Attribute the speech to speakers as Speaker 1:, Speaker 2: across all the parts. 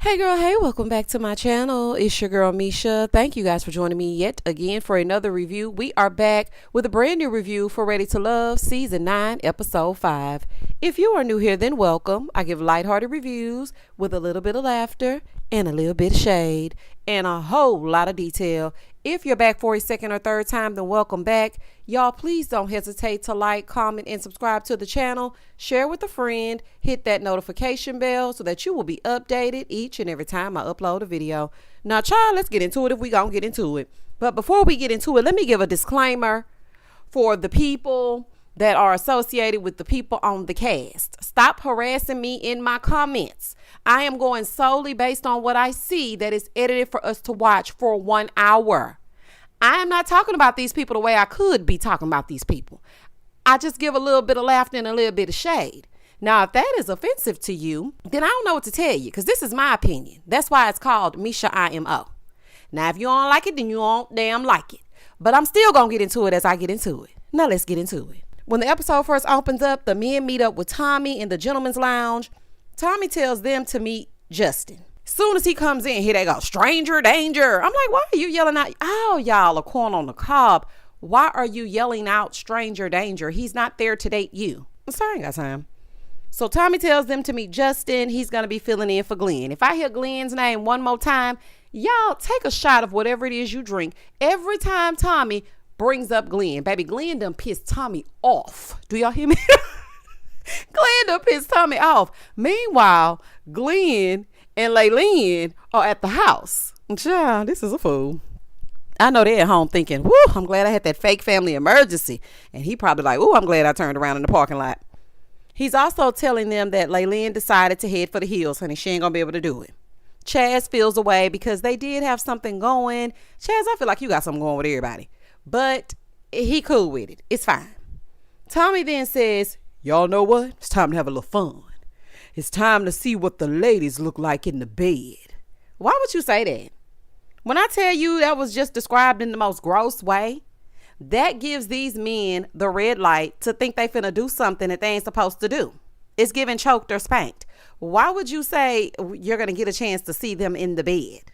Speaker 1: Hey girl, hey, welcome back to my channel. It's your girl Misha. Thank you guys for joining me yet again for another review. We are back with a brand new review for Ready to Love Season 9, Episode 5. If you are new here, then welcome. I give lighthearted reviews with a little bit of laughter and a little bit of shade and a whole lot of detail. If you're back for a second or third time, then welcome back. Y'all, please don't hesitate to like, comment, and subscribe to the channel. Share with a friend. Hit that notification bell so that you will be updated each and every time I upload a video. Now, child, let's get into it if we gonna get into it. But before we get into it, let me give a disclaimer for the people that are associated with the people on the cast. Stop harassing me in my comments. I am going solely based on what I see that is edited for us to watch for 1 hour. I am not talking about these people the way I could be talking about these people. I just give a little bit of laughter and a little bit of shade. Now, if that is offensive to you, then I don't know what to tell you, because this is my opinion. That's why it's called Misha IMO. Now, if you don't like it, then you don't damn like it. But I'm still going to get into it as I get into it. Now, let's get into it. When the episode first opens up, the men meet up with Tommy in the gentleman's lounge. Tommy tells them to meet Justin. Soon as he comes in, here they go, stranger danger. I'm like, why are you yelling out? Oh, y'all are corn on the cob. Why are you yelling out stranger danger? He's not there to date you. I'm sorry, I ain't got time. So Tommy tells them to meet Justin. He's going to be filling in for Glenn. If I hear Glenn's name one more time, y'all take a shot of whatever it is you drink. Every time Tommy brings up Glenn. Baby, Glenn done pissed Tommy off. Do y'all hear me? Glenn done pissed Tommy off. Meanwhile, Glenn and Laylene are at the house. Child, this is a fool. I know they're at home thinking, whoo, I'm glad I had that fake family emergency. And he probably like, ooh, I'm glad I turned around in the parking lot. He's also telling them that Laylene decided to head for the hills, honey. She ain't gonna be able to do it. Chaz feels away because they did have something going. Chaz, I feel like you got something going with everybody. But he cool with it. It's fine. Tommy then says, y'all know what? It's time to have a little fun. It's time to see what the ladies look like in the bed. Why would you say that? When I tell you that was just described in the most gross way, that gives these men the red light to think they finna do something that they ain't supposed to do. It's giving choked or spanked. Why would you say you're going to get a chance to see them in the bed?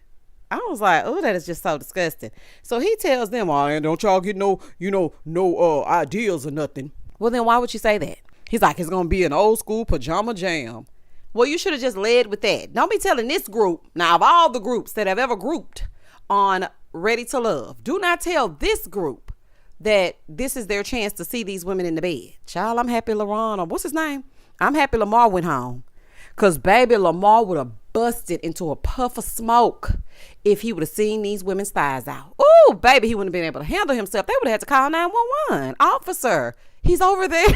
Speaker 1: I was like, oh, that is just so disgusting. So he tells them, oh, don't y'all get no ideas or nothing. Well, then why would you say that? He's like, it's going to be an old school pajama jam. Well, you should have just led with that. Don't be telling this group, now of all the groups that have ever grouped on Ready to Love, do not tell this group that this is their chance to see these women in the bed. Child, I'm happy LaRon, or what's his name? I'm happy Lamar went home. Because baby, Lamar would have busted into a puff of smoke if he would have seen these women's thighs out. Ooh, baby, he wouldn't have been able to handle himself. They would have had to call 911. Officer, he's over there.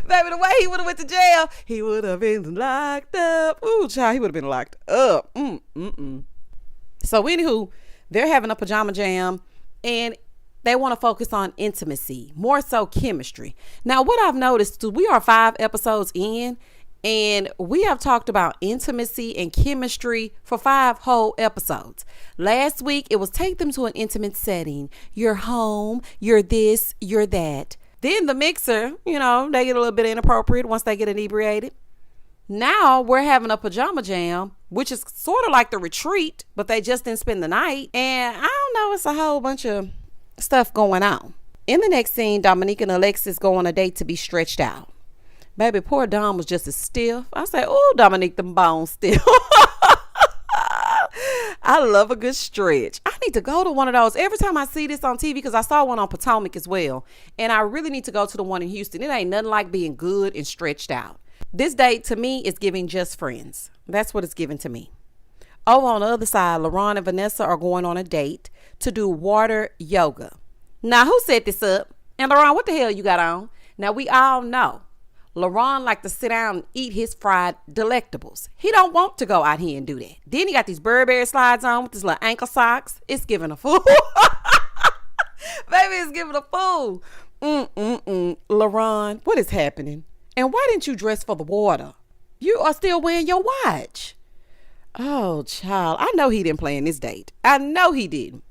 Speaker 1: Baby, the way he would have went to jail, he would have been locked up. Ooh, child, he would have been locked up. So anywho, they're having a pajama jam and they want to focus on intimacy, more so chemistry. Now, what I've noticed, we are 5 episodes in and we have talked about intimacy and chemistry for 5 whole episodes. Last week, it was take them to an intimate setting. You're home, you're this, you're that. Then the mixer, they get a little bit inappropriate once they get inebriated. Now we're having a pajama jam, which is sort of like the retreat, but they just didn't spend the night. And I don't know, it's a whole bunch of stuff going on. In the next scene, Dominique and Alexis go on a date to be stretched out. Baby, poor Dom was just as stiff. I say, oh, Dominique, them bones stiff. I love a good stretch. I need to go to one of those every time I see this on TV, because I saw one on Potomac as well. And I really need to go to the one in Houston. It ain't nothing like being good and stretched out. This date to me is giving just friends. That's what it's giving to me. Oh, on the other side, LaRon and Vanessa are going on a date to do water yoga. Now, who set this up? And LaRon, what the hell you got on? Now, we all know LaRon like to sit down and eat his fried delectables. He don't want to go out here and do that. Then he got these Burberry slides on with his little ankle socks. It's giving a fool. Baby, it's giving a fool. LaRon, what is happening? And why didn't you dress for the water? You are still wearing your watch. Oh, child. I know he didn't plan this date. I know he didn't.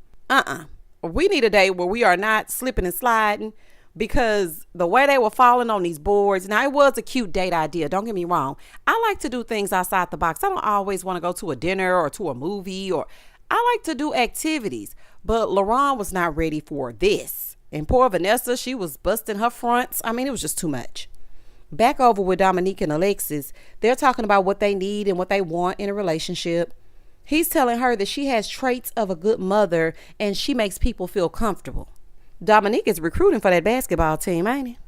Speaker 1: We need a date where we are not slipping and sliding. because the way they were falling on these boards, now it was a cute date idea, don't get me wrong. I like to do things outside the box. I don't always want to go to a dinner or to a movie, or I like to do activities, but LaRon was not ready for this. And poor Vanessa, she was busting her fronts. I mean, it was just too much. Back over with Dominique and Alexis, they're talking about what they need and what they want in a relationship. He's telling her that she has traits of a good mother and she makes people feel comfortable. Dominique is recruiting for that basketball team, ain't he?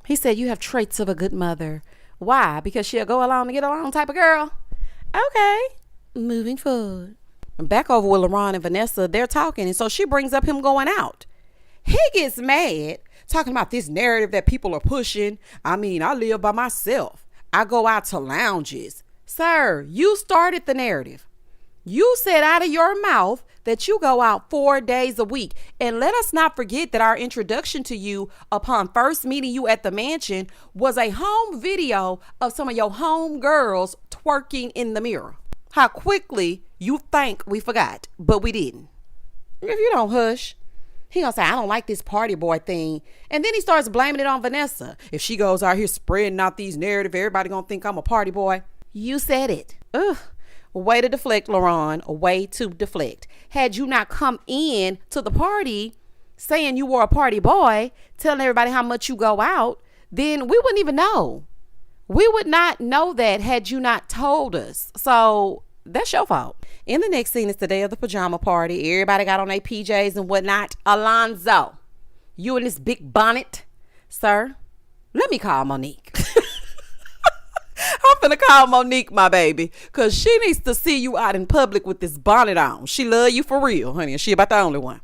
Speaker 1: He said, you have traits of a good mother. Why? Because she'll go along to get along type of girl? Okay, moving forward. Back over with LaRon and Vanessa, they're talking, and so she brings up him going out. He gets mad, talking about this narrative that people are pushing. I mean, I live by myself. I go out to lounges. Sir, you started the narrative. You said out of your mouth that you go out 4 days a week. And let us not forget that our introduction to you upon first meeting you at the mansion was a home video of some of your home girls twerking in the mirror. How quickly you think we forgot, but we didn't. If you don't hush, he gonna say, I don't like this party boy thing. And then he starts blaming it on Vanessa. If she goes out here spreading out these narratives, everybody gonna think I'm a party boy. You said it. Ugh. Way to deflect, LaRon. A way to deflect. Had you not come in to the party saying you were a party boy, telling everybody how much you go out, then we wouldn't even know. We would not know that had you not told us. So that's your fault. In the next scene, it's the day of the pajama party. Everybody got on their PJs and whatnot. Alonzo, you in this big bonnet, sir? Let me call Monique. I'm finna call Monique, my baby, because she needs to see you out in public with this bonnet on. She love you for real, honey, and she about the only one.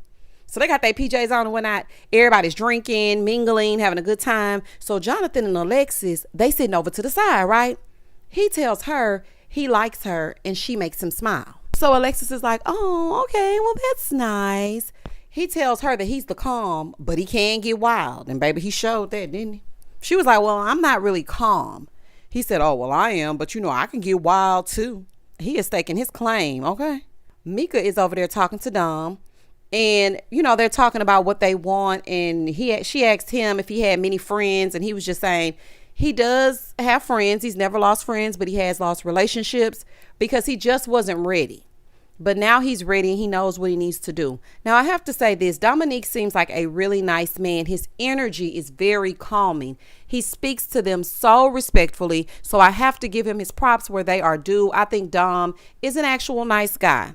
Speaker 1: So they got their PJs on and whatnot. Everybody's drinking, mingling, having a good time. So Jonathan and Alexis, they sitting over to the side, right? He tells her he likes her and she makes him smile. So Alexis is like, oh, okay, well, that's nice. He tells her that he's the calm, but he can get wild. And baby, he showed that, didn't he? She was like, well, I'm not really calm. He said, oh, well, I am, but I can get wild too. He is staking his claim, okay? Mika is over there talking to Dom. And, they're talking about what they want. And she asked him if he had many friends. And he was just saying he does have friends. He's never lost friends, but he has lost relationships because he just wasn't ready. But now he's ready and he knows what he needs to do. Now, I have to say this. Dominique seems like a really nice man. His energy is very calming. He speaks to them so respectfully. So I have to give him his props where they are due. I think Dom is an actual nice guy.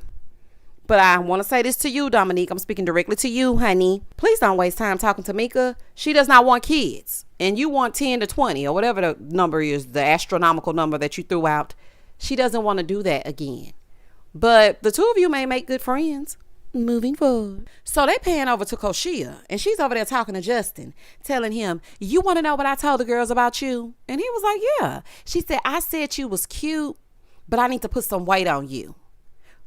Speaker 1: But I want to say this to you, Dominique. I'm speaking directly to you, honey. Please don't waste time talking to Mika. She does not want kids. And you want 10 to 20 or whatever the number is, the astronomical number that you threw out. She doesn't want to do that again. But the two of you may make good friends moving forward. So they pan over to Koshia and she's over there talking to Justin, telling him, you want to know what I told the girls about you? And he was like, yeah. She said, I said you was cute, but I need to put some weight on you.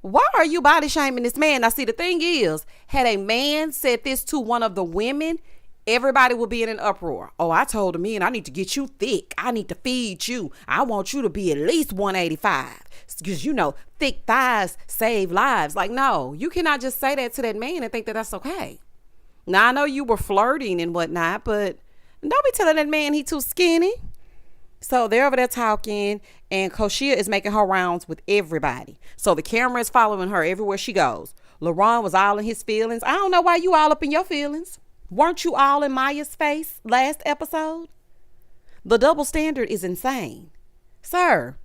Speaker 1: Why are you body shaming this man? Now, see, the thing is, had a man said this to one of the women, everybody would be in an uproar. Oh, I told the man I need to get you thick. I need to feed you. I want you to be at least 185. Because, thick thighs save lives. Like, no, you cannot just say that to that man and think that that's okay. Now, I know you were flirting and whatnot, but don't be telling that man he too skinny. So they're over there talking and Koshia is making her rounds with everybody. So the camera is following her everywhere she goes. LaRon was all in his feelings. I don't know why you all up in your feelings. Weren't you all in Maya's face last episode? The double standard is insane. Sir,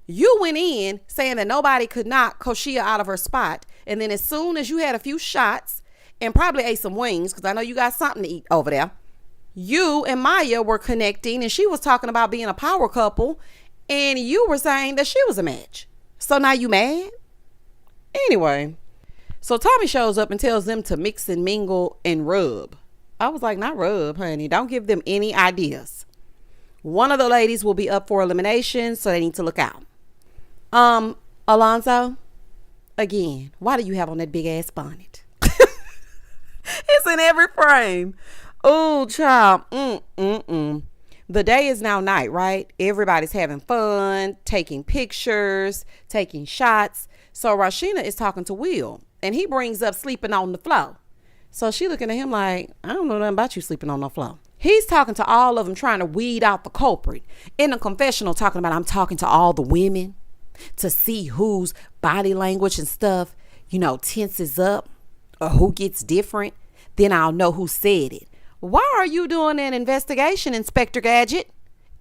Speaker 1: you went in saying that nobody could knock Koshia out of her spot. And then as soon as you had a few shots and probably ate some wings, because I know you got something to eat over there, you and Maya were connecting and she was talking about being a power couple and you were saying that she was a match. So now you mad? Anyway, so Tommy shows up and tells them to mix and mingle and rub. I was like, not rub, honey. Don't give them any ideas. One of the ladies will be up for elimination, so they need to look out. Alonzo, again, why do you have on that big ass bonnet? It's in every frame. Oh, child. The day is now night, right? Everybody's having fun, taking pictures, taking shots. So Rashina is talking to Will, and he brings up sleeping on the floor. So she looking at him like, I don't know nothing about you sleeping on the floor. He's talking to all of them, trying to weed out the culprit. In the confessional, talking about, I'm talking to all the women to see whose body language and stuff, tenses up or who gets different. Then I'll know who said it. Why are you doing an investigation, Inspector Gadget?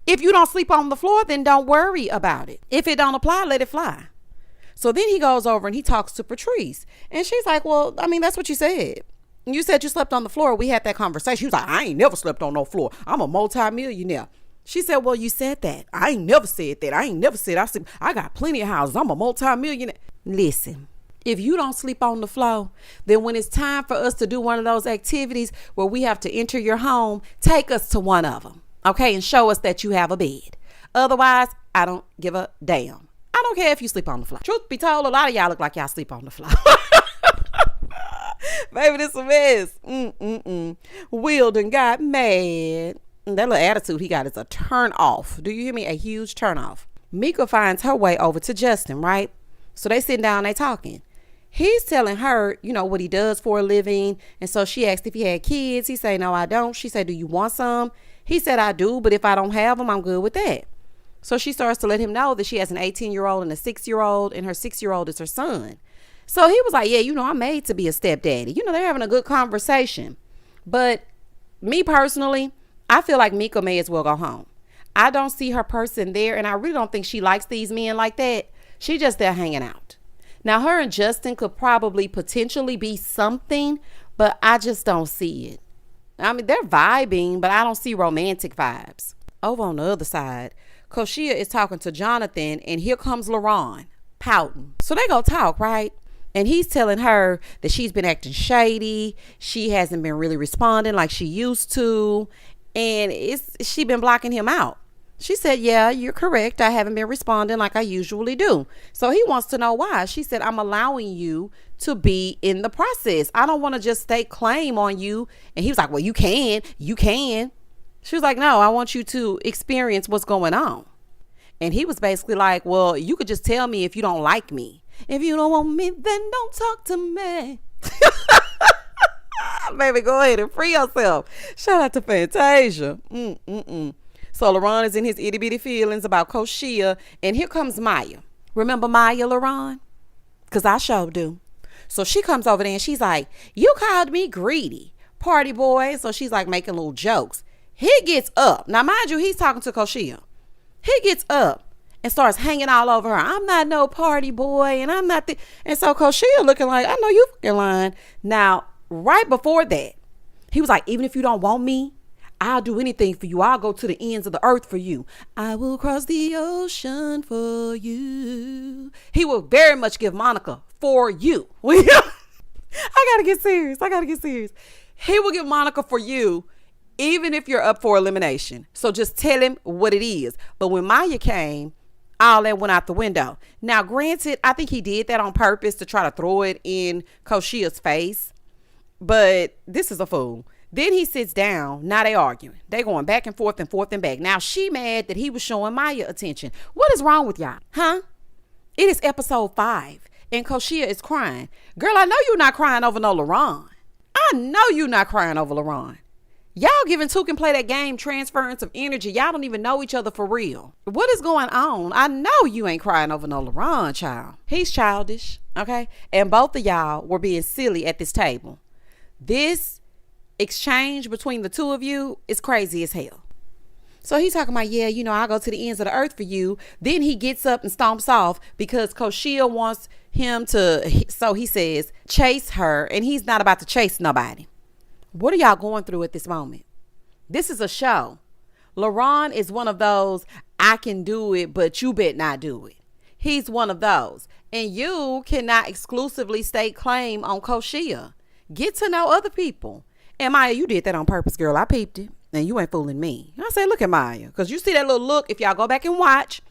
Speaker 1: If you don't sleep on the floor, then don't worry about it. If it don't apply, let it fly. So then he goes over and he talks to Patrice. And she's like, well, that's what you said. You said you slept on the floor. We had that conversation. He was like, I ain't never slept on no floor. I'm a multi-millionaire. She said, well, you said that. I ain't never said that. I ain't never said I got plenty of houses. I'm a multi-millionaire. Listen, if you don't sleep on the floor, then when it's time for us to do one of those activities where we have to enter your home, take us to one of them, okay, and show us that you have a bed. Otherwise, I don't give a damn. I don't care if you sleep on the floor. Truth be told, a lot of y'all look like y'all sleep on the floor. Baby, this a mess. Will done got mad. That little attitude he got is a turn off. Do you hear me? A huge turn off. Mika finds her way over to Justin, right? So they sitting down, they talking. He's telling her, what he does for a living. And so she asked if he had kids. He said, no, I don't. She said, do you want some? He said, I do, but if I don't have them, I'm good with that. So she starts to let him know that she has an 18-year-old and a 6-year-old, and her 6-year-old is her son. So he was like, yeah, I'm made to be a stepdaddy. They're having a good conversation. But me personally, I feel like Mika may as well go home. I don't see her person there, and I really don't think she likes these men like that. She just there hanging out. Now, her and Justin could probably potentially be something, but I just don't see it. They're vibing, but I don't see romantic vibes. Over on the other side, Koshia is talking to Jonathan, and here comes LaRon, pouting. So they go talk, right? And he's telling her that she's been acting shady. She hasn't been really responding like she used to. And she been blocking him out. She said, yeah, you're correct. I haven't been responding like I usually do. So he wants to know why. She said, I'm allowing you to be in the process. I don't want to just stake claim on you. And he was like, well, you can. She was like, no, I want you to experience what's going on. And he was basically like, well, you could just tell me if you don't like me. If you don't want me, then don't talk to me. Baby, go ahead and free yourself. Shout out to Fantasia. So LaRon is in his itty bitty feelings about Koshia. And here comes Maya. Remember Maya, LaRon? Because I sure do. So she comes over there and she's like, you called me greedy, party boy. So she's like making little jokes. He gets up. Now, mind you, he's talking to Koshia. He gets up and starts hanging all over her. I'm not no party boy, and I'm not and so Koshia looking like, I know you fucking lying. Now, right before that, he was like, even if you don't want me, I'll do anything for you. I'll go to the ends of the earth for you. I will cross the ocean for you. He will very much give Monica for you. I gotta get serious. He will give Monica for you, even if you're up for elimination. So just tell him what it is. But when Maya came, all that went out the window. Now, granted, I think he did that on purpose to try to throw it in Koshia's face. But this is a fool. Then he sits down. Now they arguing. They going back and forth and back. Now she mad that he was showing Maya attention. What is wrong with y'all? Huh? It is episode 5 and Koshia is crying. Girl, I know you're not crying over no LaRon. I know you're not crying over LaRon. Y'all giving two can play that game, transference of energy. Y'all don't even know each other for real. What is going on? I know you ain't crying over no LaRon, child. He's childish, okay? And both of y'all were being silly at this table. This exchange between the two of you is crazy as hell. So he's talking about, yeah, I'll go to the ends of the earth for you. Then he gets up and stomps off because Koshia wants him to, so he says, chase her. And he's not about to chase nobody. What are y'all going through at this moment? This is a show. LaRon is one of those, I can do it, but you bet not do it. He's one of those. And you cannot exclusively stake claim on Koshia. Get to know other people. And Maya, you did that on purpose, girl. I peeped it. And you ain't fooling me. I say, look at Maya. Because you see that little look. If y'all go back and watch,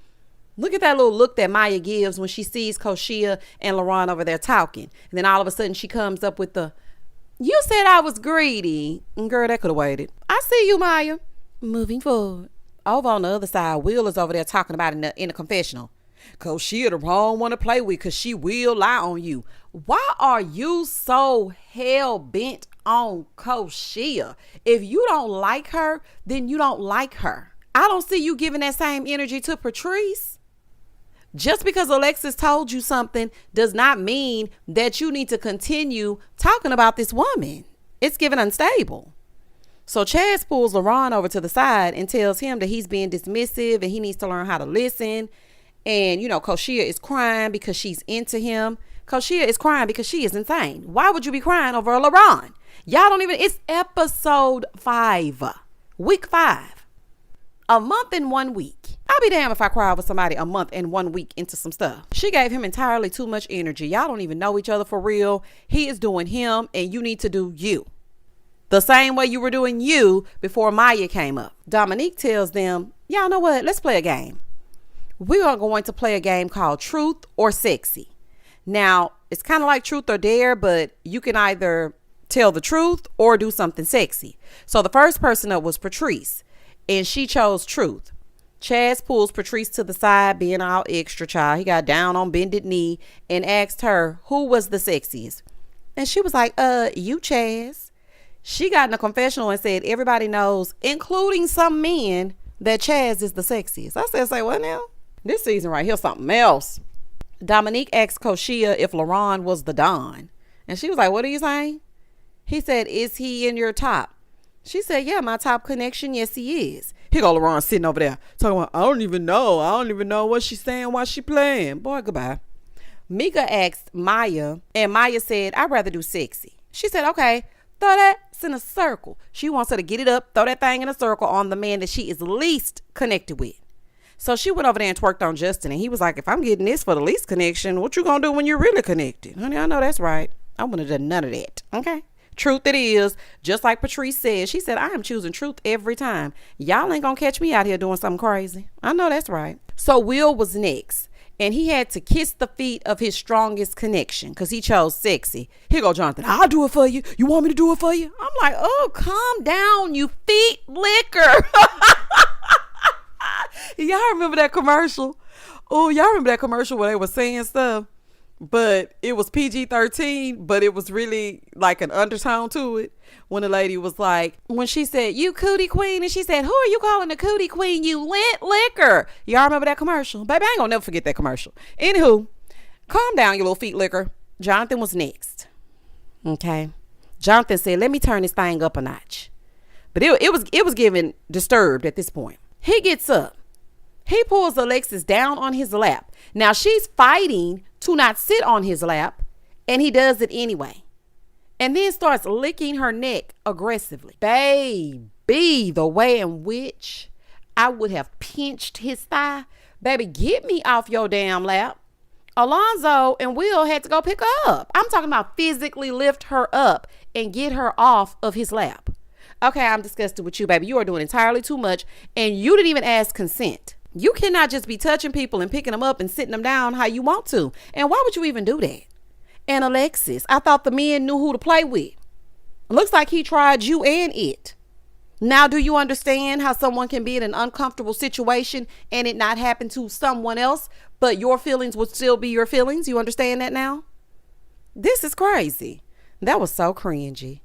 Speaker 1: look at that little look that Maya gives when she sees Koshia and LaRon over there talking. And then all of a sudden she comes up with the, you said I was greedy. Girl, that could have waited. I see you, Maya. Moving forward. Over on the other side, Will is over there talking about in the confessional. Cause she the wrong one to play with, cause she will lie on you. Why are you so hell bent on Koshia? If you don't like her, then you don't like her. I don't see you giving that same energy to Patrice. Just because Alexis told you something does not mean that you need to continue talking about this woman. It's given unstable. So Chaz pulls LaRon over to the side and tells him that he's being dismissive and he needs to learn how to listen. And, Koshia is crying because she's into him. Koshia is crying because she is insane. Why would you be crying over LaRon? Y'all don't even, it's episode 5, week 5. A month and 1 week. I'll be damned if I cry over somebody a month and 1 week into some stuff. She gave him entirely too much energy. Y'all don't even know each other for real. He is doing him and you need to do you. The same way you were doing you before Maya came up. Dominique tells them, y'all know what? Let's play a game. We are going to play a game called Truth or Sexy. Now, it's kind of like Truth or Dare, but you can either tell the truth or do something sexy. So the first person up was Patrice, and she chose truth. Chaz pulls Patrice to the side, being all extra child. He got down on bended knee and asked her who was the sexiest. And she was like, you, Chaz. She got in a confessional and said everybody knows, including some men, that Chaz is the sexiest. I said, say what now? This season right here, something else. Dominique asked Koshia if LaRon was the Don. And she was like, what are you saying? He said, is he in your top? She said, yeah, my top connection. Yes, he is. Here go LaRon sitting over there talking about, I don't even know what she's saying while she playing. Boy, goodbye. Mika asked Maya, and Maya said, I'd rather do sexy. She said, okay, throw that in a circle. She wants her to get it up, throw that thing in a circle on the man that she is least connected with. So she went over there and twerked on Justin, and he was like, if I'm getting this for the least connection, what you gonna do when you're really connected? Honey, I know that's right. I wouldn't have done none of that. Okay. Truth it is, just like Patrice said. She said, I am choosing truth every time. Y'all ain't gonna catch me out here doing something crazy. I know that's right. So Will was next, and he had to kiss the feet of his strongest connection because he chose sexy. Here go Jonathan. I'll do it for you. You want me to do it for you? I'm like, oh, calm down, you feet licker. Y'all remember that commercial? Oh, y'all remember that commercial where they were saying stuff, but it was PG-13, but it was really like an undertone to it. When the lady was like, when she said, you cootie queen, and she said, who are you calling a cootie queen, you lint licker? Y'all remember that commercial? Baby, I ain't gonna never forget that commercial. Anywho, calm down, you little feet licker. Jonathan was next. Okay. Jonathan said, let me turn this thing up a notch. But it was giving disturbed at this point. He gets up. He pulls Alexis down on his lap. Now she's fighting to not sit on his lap, and he does it anyway. And then starts licking her neck aggressively. Baby, the way in which I would have pinched his thigh. Baby, get me off your damn lap. Alonzo and Will had to go pick her up. I'm talking about physically lift her up and get her off of his lap. Okay, I'm disgusted with you, baby. You are doing entirely too much, and you didn't even ask consent. You cannot just be touching people and picking them up and sitting them down how you want to. And why would you even do that? And Alexis, I thought the men knew who to play with. Looks like he tried you and it. Now, do you understand how someone can be in an uncomfortable situation and it not happen to someone else, but your feelings would still be your feelings? You understand that now? This is crazy. That was so cringy.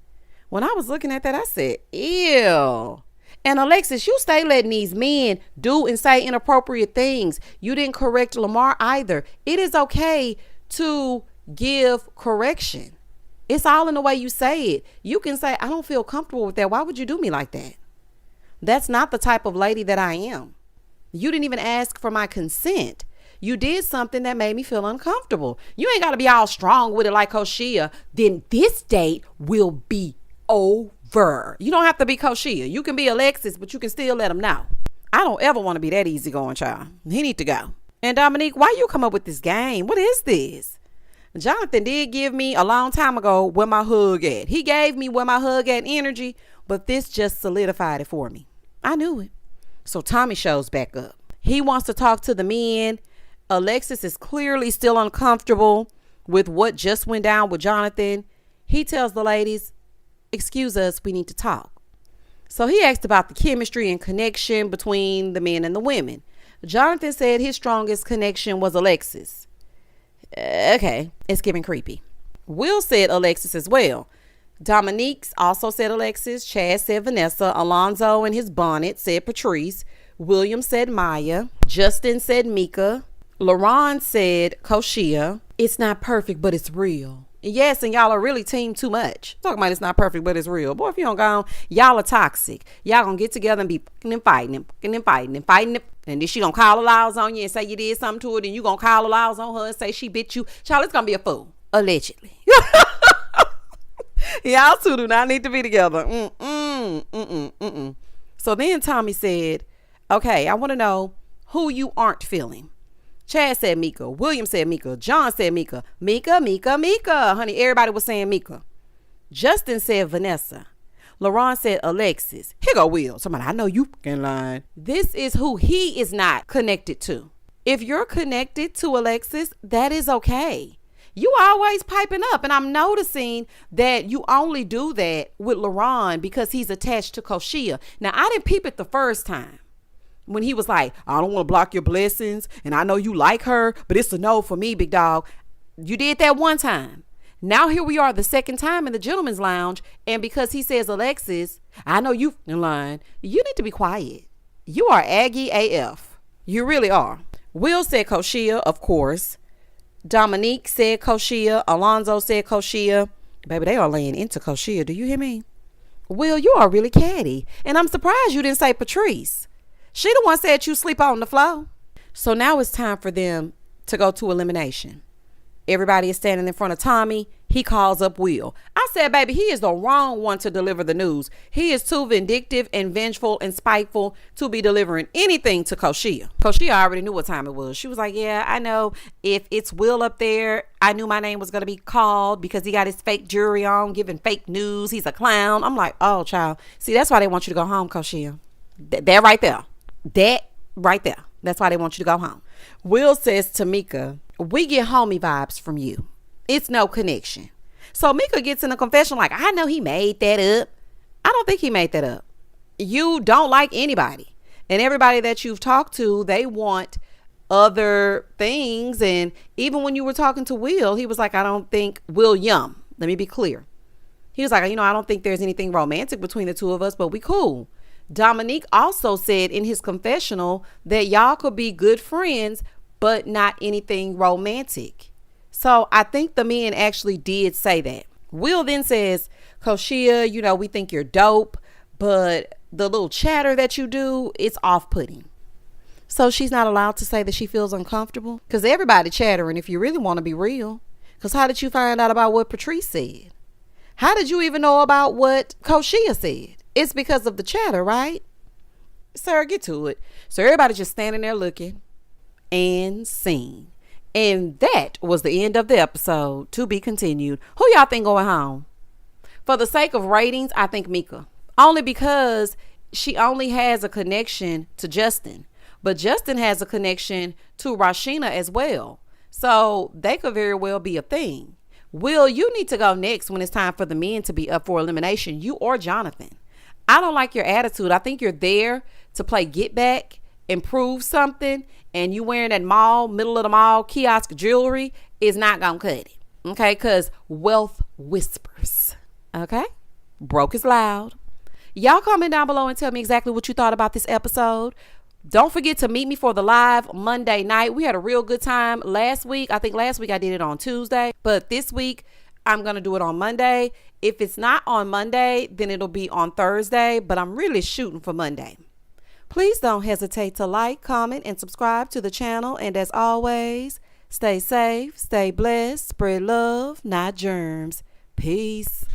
Speaker 1: When I was looking at that, I said, ew. And Alexis, you stay letting these men do and say inappropriate things. You didn't correct Lamar either. It is okay to give correction. It's all in the way you say it. You can say, I don't feel comfortable with that. Why would you do me like that? That's not the type of lady that I am. You didn't even ask for my consent. You did something that made me feel uncomfortable. You ain't got to be all strong with it like Koshia. Then this date will be over. You don't have to be Koshia. You can be Alexis, but you can still let him know. I don't ever want to be that easygoing, child. He need to go. And Dominique, why you come up with this game? What is this? Jonathan did give me a long time ago where my hug at. He gave me where my hug at energy, but this just solidified it for me. I knew it. So Tommy shows back up. He wants to talk to the men. Alexis is clearly still uncomfortable with what just went down with Jonathan. He tells the ladies, excuse us, we need to talk. So he asked about the chemistry and connection between the men and the women. Jonathan said his strongest connection was Alexis. Okay, it's giving creepy. Will said Alexis as well. Dominique also said Alexis. Chad said Vanessa. Alonzo in his bonnet said Patrice. William said Maya. Justin said Mika. LaRon said Koshia. It's not perfect, but it's real. Yes, and y'all are really team too much. Talking about it's not perfect, but it's real. Boy, if you don't go on, y'all are toxic. Y'all gonna get together and be fucking and fighting and fucking and fighting and fighting. And then she gonna call the laws on you and say you did something to her. Then you gonna call the laws on her and say she bit you. Child, it's gonna be a fool. Allegedly. Y'all two do not need to be together. So then Tommy said, okay, I want to know who you aren't feeling. Chad said Mika. William said Mika. John said Mika. Mika. Honey, everybody was saying Mika. Justin said Vanessa. LaRon said Alexis. Here go Will. Somebody, I know you fucking lying. This is who he is not connected to. If you're connected to Alexis, that is okay. You always piping up. And I'm noticing that you only do that with LaRon because he's attached to Koshia. Now, I didn't peep it the first time. When he was like, I don't want to block your blessings. And I know you like her, but it's a no for me, big dog. You did that one time. Now here we are the second time in the gentleman's lounge. And because he says Alexis, I know you in line. You need to be quiet. You are Aggie AF. You really are. Will said Koshia, of course. Dominique said Koshia. Alonzo said Koshia. Baby, they are laying into Koshia. Do you hear me? Will, you are really catty. And I'm surprised you didn't say Patrice. She the one said you sleep on the floor. So now it's time for them to go to elimination. Everybody is standing in front of Tommy. He calls up Will. I said, baby, he is the wrong one to deliver the news. He is too vindictive and vengeful and spiteful to be delivering anything to Koshia. Koshia already knew what time it was. She was like, yeah, I know if it's Will up there, I knew my name was going to be called because he got his fake jewelry on, giving fake news. He's a clown. I'm like, oh, child. See, that's why they want you to go home, Koshia. That right there. That right there. That's why they want you to go home. Will says to Mika, we get homie vibes from you. It's no connection. So Mika gets in a confession like, I know he made that up. I don't think he made that up. You don't like anybody. And everybody that you've talked to, they want other things. And even when you were talking to Will, he was like, I don't think William. Let me be clear. He was like, I don't think there's anything romantic between the two of us, but we cool. Dominique also said in his confessional that y'all could be good friends, but not anything romantic. So I think the men actually did say that. Will then says, Koshia, we think you're dope, but the little chatter that you do, it's off-putting. So she's not allowed to say that she feels uncomfortable? Because everybody chattering if you really want to be real. Because how did you find out about what Patrice said? How did you even know about what Koshia said? It's because of the chatter, right? Sir, get to it. So everybody's just standing there looking and seen. And that was the end of the episode. To be continued. Who y'all think going home? For the sake of ratings, I think Mika. Only because she only has a connection to Justin. But Justin has a connection to Rashina as well. So they could very well be a thing. Will, you need to go next when it's time for the men to be up for elimination. You or Jonathan. I don't like your attitude. I think you're there to play get back and prove something. And you wearing that middle of the mall kiosk jewelry is not going to cut it. Okay? Because wealth whispers. Okay? Broke is loud. Y'all comment down below and tell me exactly what you thought about this episode. Don't forget to meet me for the live Monday night. We had a real good time last week. I think last week I did it on Tuesday. But this week, I'm going to do it on Monday. If it's not on Monday, then it'll be on Thursday. But I'm really shooting for Monday. Please don't hesitate to like, comment, and subscribe to the channel. And as always, stay safe, stay blessed, spread love, not germs. Peace.